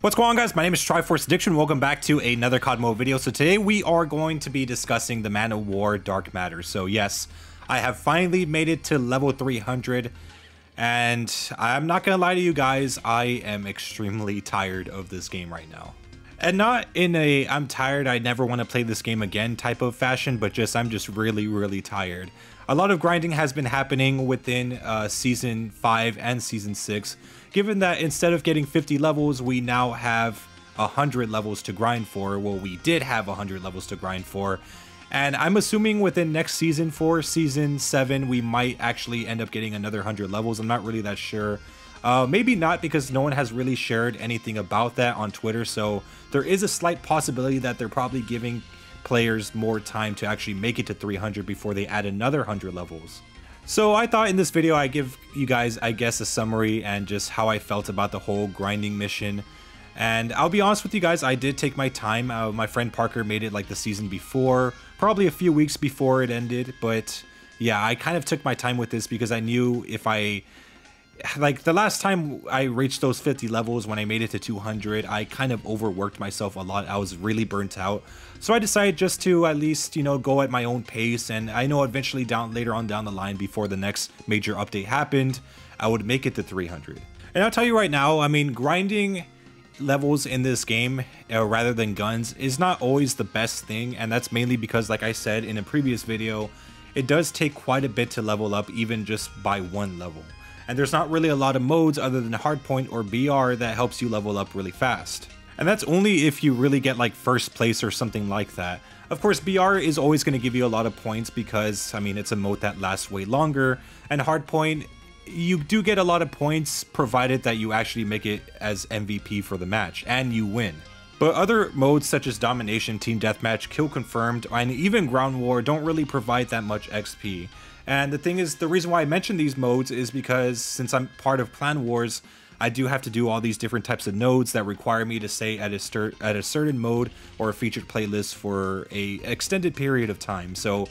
What's going on, guys? My name is Triforce Addiction. Welcome back to another COD mode video. So today we are going to be discussing the Man of War Dark Matter. So yes, I have finally made it to level 300, and I'm not gonna lie to you guys, I am extremely tired of this game right now. And not in a I'm tired, I never want to play this game again type of fashion, but just I'm just really tired. A lot of grinding has been happening within Season 5 and Season 6, given that instead of getting 50 levels, we now have 100 levels to grind for. Well, we did have 100 levels to grind for. And I'm assuming within next season, for Season 7, we might actually end up getting another 100 levels. I'm not really that sure. Maybe not, because no one has really shared anything about that on Twitter. So there is a slight possibility that they're probably giving players more time to actually make it to 300 before they add another 100 levels. So I thought in this video I'd give you guys, I guess, a summary and just how I felt about the whole grinding mission. And I'll be honest with you guys, I did take my time. My friend Parker made it like the season before, probably a few weeks before it ended. But yeah, I kind of took my time with this because I knew if like the last time I reached those 50 levels, when I made it to 200, I kind of overworked myself a lot. I was really burnt out. So I decided just to at least, you know, go at my own pace. And I know eventually later on down the line, before the next major update happened, I would make it to 300. And I'll tell you right now, I mean, grinding levels in this game rather than guns is not always the best thing. And that's mainly because, like I said in a previous video, it does take quite a bit to level up, even just by one level. And there's not really a lot of modes other than Hardpoint or BR that helps you level up really fast. And that's only if you really get like first place or something like that. Of course, BR is always going to give you a lot of points because, I mean, it's a mode that lasts way longer. And Hardpoint, you do get a lot of points provided that you actually make it as MVP for the match and you win. But other modes such as Domination, Team Deathmatch, Kill Confirmed, and even Ground War don't really provide that much XP. And the thing is, the reason why I mention these modes is because since I'm part of Clan Wars, I do have to do all these different types of nodes that require me to stay at a certain mode or a featured playlist for a extended period of time. So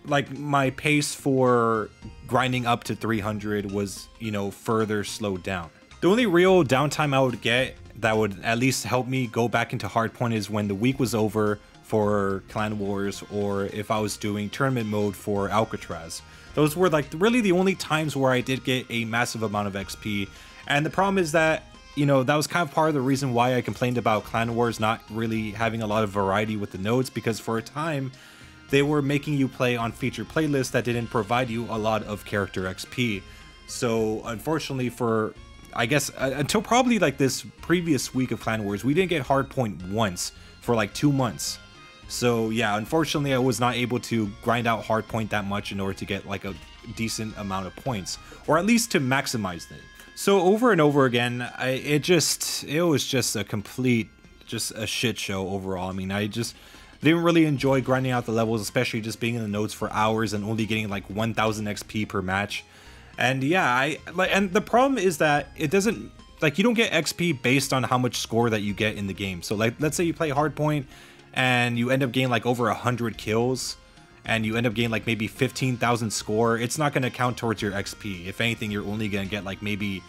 like my pace for grinding up to 300 was, you know, further slowed down. The only real downtime I would get that would at least help me go back into Hardpoint is when the week was over for Clan Wars, or if I was doing tournament mode for Alcatraz. Those were like really the only times where I did get a massive amount of XP. And the problem is that, you know, that was kind of part of the reason why I complained about Clan Wars not really having a lot of variety with the nodes, because for a time they were making you play on featured playlists that didn't provide you a lot of character XP. So unfortunately, for I guess until probably like this previous week of Clan Wars, we didn't get Hardpoint once for like 2 months. So yeah, unfortunately I was not able to grind out Hardpoint that much in order to get like a decent amount of points, or at least to maximize it. So over and over again, it was just a complete, just a shit show overall. I mean, I just didn't really enjoy grinding out the levels, especially just being in the nodes for hours and only getting like 1000 XP per match. And yeah, and the problem is that it doesn't, like, you don't get XP based on how much score that you get in the game. So like, let's say you play Hardpoint and you end up getting like over 100 kills and you end up getting like maybe 15,000 score, it's not going to count towards your XP. If anything, you're only going to get like maybe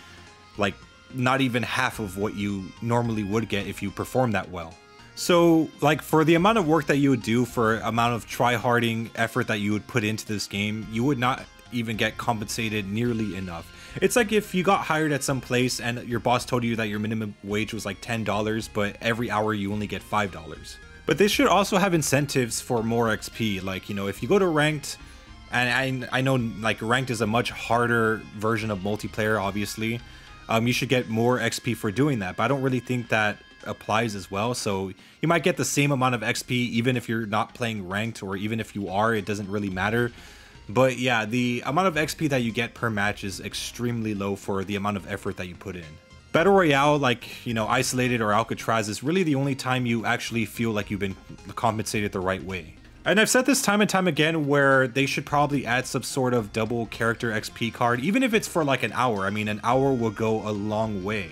like not even half of what you normally would get if you perform that well. So like, for the amount of work that you would do, for amount of try-harding effort that you would put into this game, you would not even get compensated nearly enough. It's like if you got hired at some place and your boss told you that your minimum wage was like $10, but every hour you only get $5. But they should also have incentives for more XP. Like, you know, if you go to ranked, and I know like ranked is a much harder version of multiplayer, obviously, you should get more XP for doing that. But I don't really think that applies as well. So you might get the same amount of XP even if you're not playing ranked, or even if you are, it doesn't really matter. But yeah, the amount of XP that you get per match is extremely low for the amount of effort that you put in. Battle Royale, like, you know, Isolated or Alcatraz, is really the only time you actually feel like you've been compensated the right way. And I've said this time and time again, where they should probably add some sort of double character XP card, even if it's for like an hour. I mean, an hour will go a long way.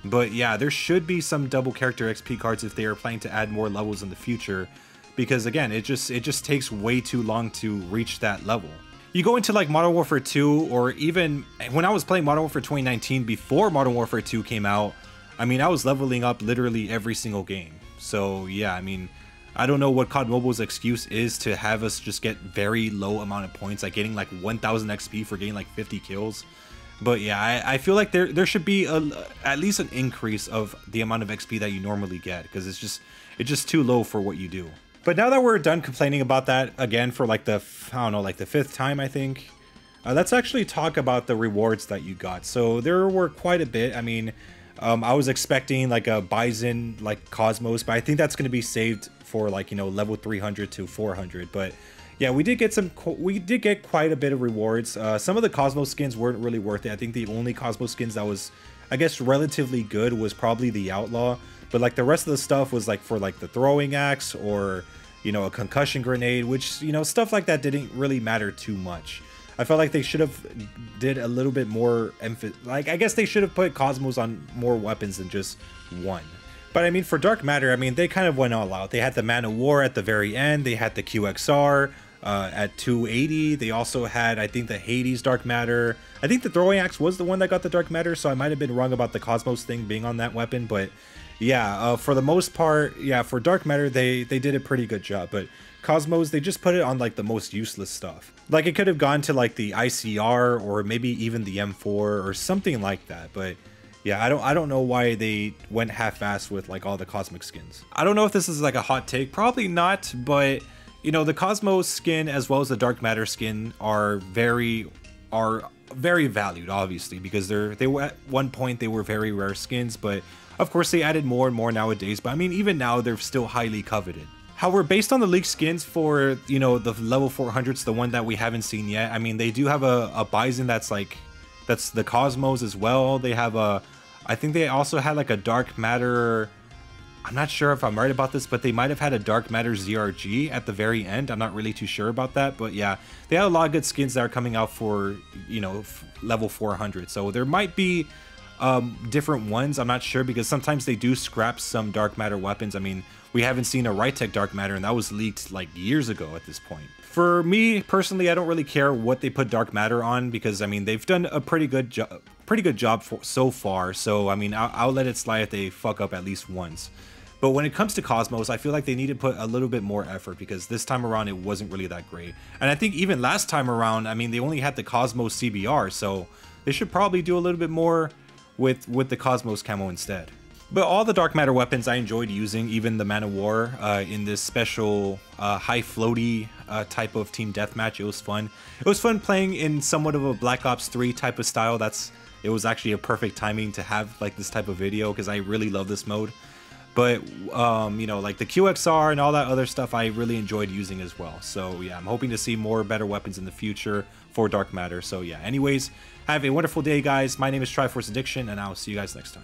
But yeah, there should be some double character XP cards if they are planning to add more levels in the future. Because again, it just takes way too long to reach that level. You go into like Modern Warfare 2, or even when I was playing Modern Warfare 2019 before Modern Warfare 2 came out, I mean, I was leveling up literally every single game. So yeah, I mean, I don't know what COD Mobile's excuse is to have us just get very low amount of points, like getting like 1000 XP for getting like 50 kills. But yeah, I feel like there should be at least an increase of the amount of XP that you normally get, because it's just too low for what you do. But now that we're done complaining about that again for like the, I don't know, like the 5th time, I think, let's actually talk about the rewards that you got. So there were quite a bit. I mean, I was expecting like a Bison like Cosmos, but I think that's going to be saved for like, you know, level 300 to 400. But yeah, we did get quite a bit of rewards. Some of the Cosmos skins weren't really worth it. I think the only Cosmos skins that was, I guess, relatively good was probably the Outlaw. But like the rest of the stuff was like for like the throwing axe or, you know, a concussion grenade, which, you know, stuff like that didn't really matter too much. I felt like they should have did a little bit more emphasis. Like, I guess they should have put Cosmos on more weapons than just one. But I mean, for Dark Matter, I mean, they kind of went all out. They had the Man of War at the very end. They had the QXR at 280. They also had, I think, the Hades Dark Matter. I think the throwing axe was the one that got the Dark Matter, so I might have been wrong about the Cosmos thing being on that weapon. But yeah, for the most part, yeah, for Dark Matter, they did a pretty good job. But Cosmos, they just put it on like the most useless stuff. Like, it could have gone to like the ICR or maybe even the M4 or something like that. But yeah, I don't know why they went half-assed with like all the cosmic skins. I don't know if this is like a hot take, probably not, but you know, the Cosmos skin as well as the Dark Matter skin are very valued, obviously, because they were at one point they were very rare skins, but of course they added more and more nowadays. But I mean, even now they're still highly coveted. However, based on the leaked skins for, you know, the level 400s, the one that we haven't seen yet, I mean, they do have a Bison that's the Cosmos as well. They have I think they also had like a Dark Matter, I'm not sure if I'm right about this, but they might have had a Dark Matter ZRG at the very end. I'm not really too sure about that, but yeah, they had a lot of good skins that are coming out for, you know, level 400. So there might be different ones, I'm not sure, because sometimes they do scrap some Dark Matter weapons. I mean, we haven't seen a Rytech Dark Matter, and that was leaked like years ago at this point. For me personally, I don't really care what they put Dark Matter on, because I mean, they've done a pretty good job so far. So I mean, I'll let it slide if they fuck up at least once. But when it comes to Cosmos, I feel like they need to put a little bit more effort, because this time around it wasn't really that great. And I think even last time around, I mean, they only had the Cosmos CBR, so they should probably do a little bit more with the Cosmos camo instead. But all the Dark Matter weapons I enjoyed using, even the Man of War in this special high floaty type of team deathmatch. It was fun. It was fun playing in somewhat of a Black Ops 3 type of style. It was actually a perfect timing to have like this type of video, because I really love this mode. But you know, like the QXR and all that other stuff, I really enjoyed using as well. So yeah, I'm hoping to see more better weapons in the future for Dark Matter. So yeah, anyways, have a wonderful day, guys. My name is Triforce Addiction, and I'll see you guys next time.